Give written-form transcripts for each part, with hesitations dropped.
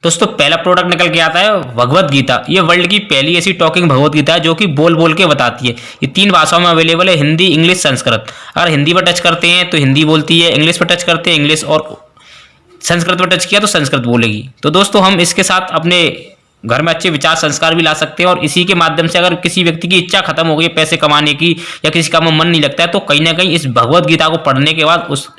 दोस्तों पहला प्रोडक्ट निकल के आता है भगवत गीता। ये वर्ल्ड की पहली ऐसी टॉकिंग भगवत गीता है जो कि बोल बोल के बताती है। ये 3 भाषाओं में अवेलेबल है, हिंदी, इंग्लिश, संस्कृत। अगर हिंदी पर टच करते हैं तो हिंदी बोलती है, इंग्लिश पर टच करते हैं इंग्लिश, और संस्कृत पर टच किया तो संस्कृत बोलेगी। तो दोस्तों हम इसके साथ अपने घर में अच्छे विचार संस्कार भी ला सकते हैं, और इसी के माध्यम से अगर किसी व्यक्ति की इच्छा खत्म हो गई पैसे कमाने की या किसी काम में मन नहीं लगता है तो कहीं ना कहीं इस भगवत गीता को पढ़ने के बाद उस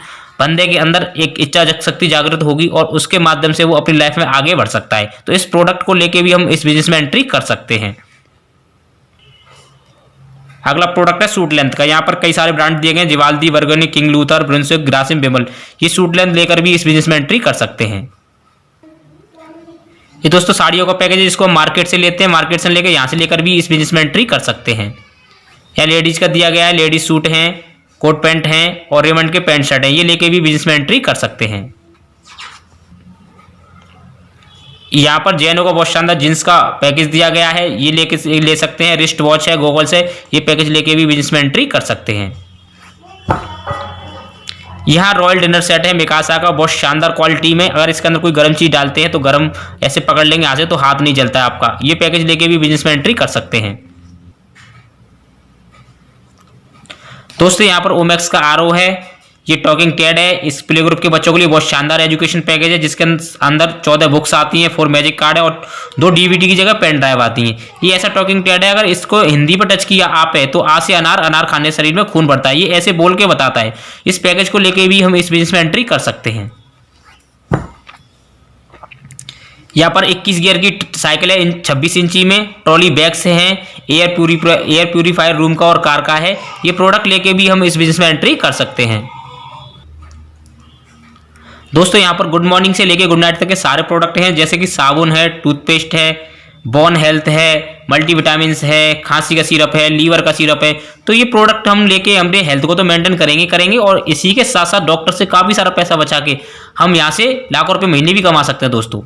बंदे के अंदर एक इच्छा शक्ति जागृत होगी और उसके माध्यम से वो अपनी लाइफ में आगे बढ़ सकता है। तो इस प्रोडक्ट को लेके भी हम इस बिजनेस में एंट्री कर सकते हैं। अगला प्रोडक्ट है सूट लेंथ का। यहाँ पर कई सारे ब्रांड दिए गए हैं, जिवाल्दी, बर्गनी, किंग लूथर, ब्रुंसविक, ग्रासिम, बिमल। ये सूट लेंथ लेकर भी इस बिजनेस में एंट्री कर सकते हैं। ये दोस्तों साड़ियों का पैकेज है जिसको हम मार्केट से लेते हैं, मार्केट से लेकर यहाँ से लेकर भी इस बिजनेस में एंट्री कर सकते हैं। यहाँ लेडीज का दिया गया है, लेडीज सूट हैं, कोट पैंट हैं और रेमंड के पैंट शर्ट हैं। ये लेके भी बिजनेस में एंट्री कर सकते हैं। यहाँ पर जैनो का बहुत शानदार जींस का पैकेज दिया गया है, ये लेके ले सकते हैं। रिस्ट वॉच है, गॉगल्स है, ये पैकेज लेके भी बिजनेस में एंट्री कर सकते हैं। यहाँ रॉयल डिनर सेट है मिकासा का, बहुत शानदार क्वालिटी में। अगर इसके अंदर कोई गर्म चीज डालते हैं तो गर्म ऐसे पकड़ लेंगे यहाँ से तो हाथ नहीं जलता है आपका। ये पैकेज लेके भी बिजनेस में एंट्री कर सकते हैं। दोस्तों यहाँ पर ओमेक्स का आरओ है, ये टॉकिंग टेड है। इस प्ले ग्रुप के बच्चों के लिए बहुत शानदार एजुकेशन पैकेज है जिसके अंदर 14 बुक्स आती हैं, 4 मैजिक कार्ड है और 2 डीवीडी की जगह पेन ड्राइव आती हैं। ये ऐसा टॉकिंग टेड है, अगर इसको हिंदी पर टच किया आप है तो आ से अनार, अनार खाने शरीर में खून बढ़ता है। ये ऐसे बोल के बताता है। इस पैकेज को लेके भी हम इस बिजनेस में एंट्री कर सकते हैं। यहाँ पर 21 गियर की साइकिल है, 26 इंची में। ट्रॉली बैग्स हैं, एयर प्यूरीफायर रूम का और कार का है। ये प्रोडक्ट लेके भी हम इस बिजनेस में एंट्री कर सकते हैं। दोस्तों यहाँ पर गुड मॉर्निंग से लेके गुड नाइट तक के सारे प्रोडक्ट हैं, जैसे कि साबुन है, टूथपेस्ट है, बोन हेल्थ है, मल्टीविटामिन है, खांसी का सिरप है, लीवर का सिरप है। तो ये प्रोडक्ट हम लेके अपने हेल्थ को तो मेंटेन करेंगे और इसी के साथ साथ डॉक्टर से काफ़ी सारा पैसा बचा के हम यहाँ से लाखों रुपये महीने भी कमा सकते हैं दोस्तों।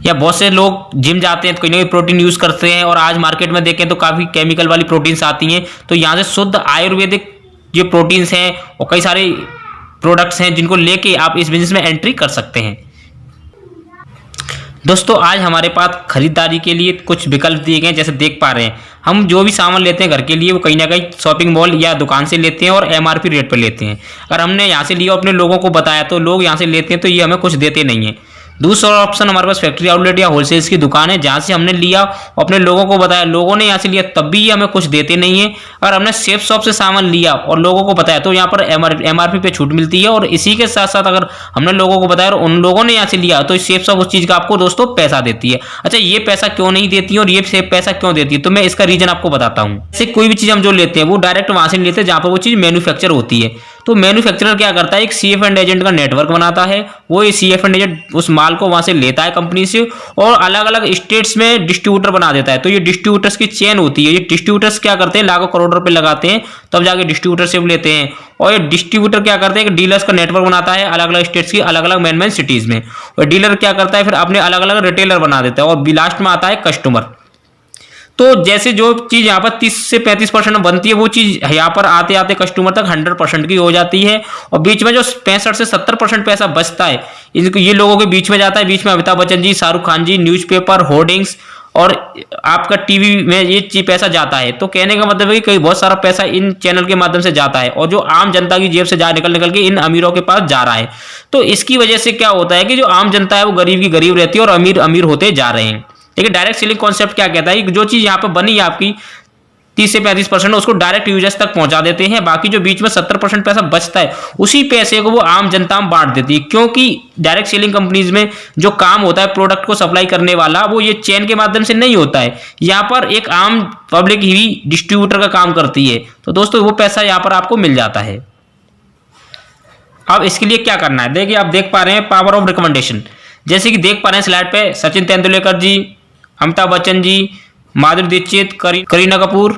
या बहुत से लोग जिम जाते हैं तो कोई ना कोई प्रोटीन यूज़ करते हैं, और आज मार्केट में देखें तो काफ़ी केमिकल वाली प्रोटीन्स आती हैं। तो यहाँ से शुद्ध आयुर्वेदिक जो प्रोटीन्स हैं और कई सारे प्रोडक्ट्स हैं जिनको लेके आप इस बिजनेस में एंट्री कर सकते हैं। दोस्तों आज हमारे पास खरीदारी के लिए कुछ विकल्प दिए गए हैं, जैसे देख पा रहे हैं हम जो भी सामान लेते हैं घर के लिए वो कहीं ना कहीं शॉपिंग मॉल या दुकान से लेते हैं और एमआरपी रेट पर लेते हैं। अगर हमने यहाँ से लिया अपने लोगों को बताया तो लोग यहाँ से लेते हैं तो ये हमें कुछ देते नहीं है। दूसरा ऑप्शन हमारे पास फैक्ट्री आउटलेट या होलसेल्स की दुकान है, जहाँ से हमने लिया अपने लोगों को बताया, लोगों ने यहाँ से लिया तब भी ये हमें कुछ देते नहीं है। अगर हमने सेफ शॉप से सामान लिया और लोगों को बताया तो यहाँ पर एमआरपी पे छूट मिलती है, और इसी के साथ साथ अगर हमने लोगों को बताया और उन लोगों ने यहाँ से लिया तो सेफ शॉप उस चीज़ का आपको दोस्तों पैसा देती है। अच्छा ये पैसा क्यों नहीं देती है और ये सेफ पैसा क्यों देती है, तो मैं इसका रीजन आपको बताता हूँ। जैसे कोई भी चीज़ हम जो लेते हैं वो डायरेक्ट वहाँ से नहीं लेते जहाँ पर वो चीज़ मैन्युफैक्चर होती है। तो मैन्युफैक्चरर क्या करता है, एक सीएफ एंड एजेंट का नेटवर्क बनाता है। वो सीएफ एंड एजेंट उस माल को वहां से लेता है कंपनी से और अलग अलग स्टेट्स में डिस्ट्रीब्यूटर बना देता है। तो ये डिस्ट्रीब्यूटर्स की चेन होती है। ये डिस्ट्रीब्यूटर्स क्या करते हैं, लाखों करोड़ रुपए लगाते हैं तब जाके डिस्ट्रीब्यूटरशिप लेते हैं। और ये डिस्ट्रीब्यूटर क्या करते हैं, डीलर्स का नेटवर्क बनाता है अलग अलग स्टेट्स की अलग अलग मेन सिटीज में, और डीलर क्या करता है फिर अपने अलग अलग रिटेलर बना देता है, और लास्ट में आता है कस्टमर। तो जैसे जो चीज़ यहाँ पर 30 से 35% बनती है वो चीज़ यहाँ पर आते आते कस्टमर तक 100% की हो जाती है, और बीच में जो 65 से 70% पैसा बचता है इनको ये लोगों के बीच में जाता है। बीच में अमिताभ बच्चन जी, शाहरुख खान जी, न्यूज़पेपर, होर्डिंग्स और आपका टीवी में ये चीज पैसा जाता है। तो कहने का मतलब है कि कई बहुत सारा पैसा इन चैनल के माध्यम से जाता है, और जो आम जनता की जेब से निकल के इन अमीरों के पास जा रहा है। तो इसकी वजह से क्या होता है कि जो आम जनता है वो गरीब की गरीब रहती है और अमीर अमीर होते जा रहे हैं। देखिए डायरेक्ट सेलिंग कॉन्सेप्ट क्या कहता है कि जो चीज़ यहाँ पर बनी है आपकी 30 से 35% उसको डायरेक्ट यूजर्स तक पहुंचा देते हैं, बाकी जो बीच में 70% पैसा बचता है उसी पैसे को वो आम जनता में बांट देती है। क्योंकि डायरेक्ट सेलिंग कंपनीज में जो काम होता है प्रोडक्ट को सप्लाई करने वाला वो ये चेन के माध्यम से नहीं होता है, यहाँ पर एक आम पब्लिक ही डिस्ट्रीब्यूटर का काम करती है। तो दोस्तों वो पैसा यहाँ पर आपको मिल जाता है। अब इसके लिए क्या करना है, देखिए आप देख पा रहे हैं पावर ऑफ रिकमेंडेशन। जैसे कि देख पा रहे हैं स्लाइड पे, सचिन तेंदुलकर जी, अमिताभ बच्चन जी, माधुरी दीक्षित, करीना कपूर।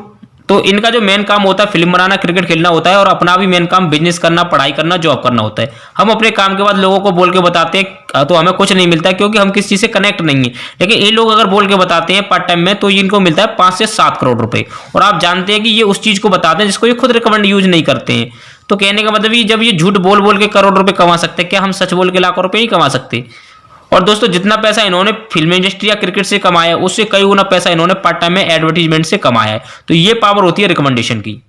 तो इनका जो मेन काम होता है फिल्म बनाना, क्रिकेट खेलना होता है, और अपना भी मेन काम बिजनेस करना, पढ़ाई करना, जॉब करना होता है। हम अपने काम के बाद लोगों को बोल के बताते हैं तो हमें कुछ नहीं मिलता है क्योंकि हम किसी चीज़ से कनेक्ट नहीं है। लेकिन ये लोग अगर बोल के बताते हैं पार्ट टाइम में तो इनको मिलता है 5 से 7 करोड़ रुपए, और आप जानते हैं कि ये उस चीज़ को बताते हैं जिसको ये खुद रिकमेंड यूज नहीं करते हैं। तो कहने का मतलब ये जब ये झूठ बोल बोल के करोड़ रुपए कमा सकते हैं, क्या हम सच बोल के लाखों रुपए नहीं कमा सकते? और दोस्तों जितना पैसा इन्होंने फिल्म इंडस्ट्री या क्रिकेट से कमाया है, उससे कई गुना पैसा इन्होंने पार्ट टाइम में एडवर्टीजमेंट से कमाया है। तो ये पावर होती है रिकमेंडेशन की।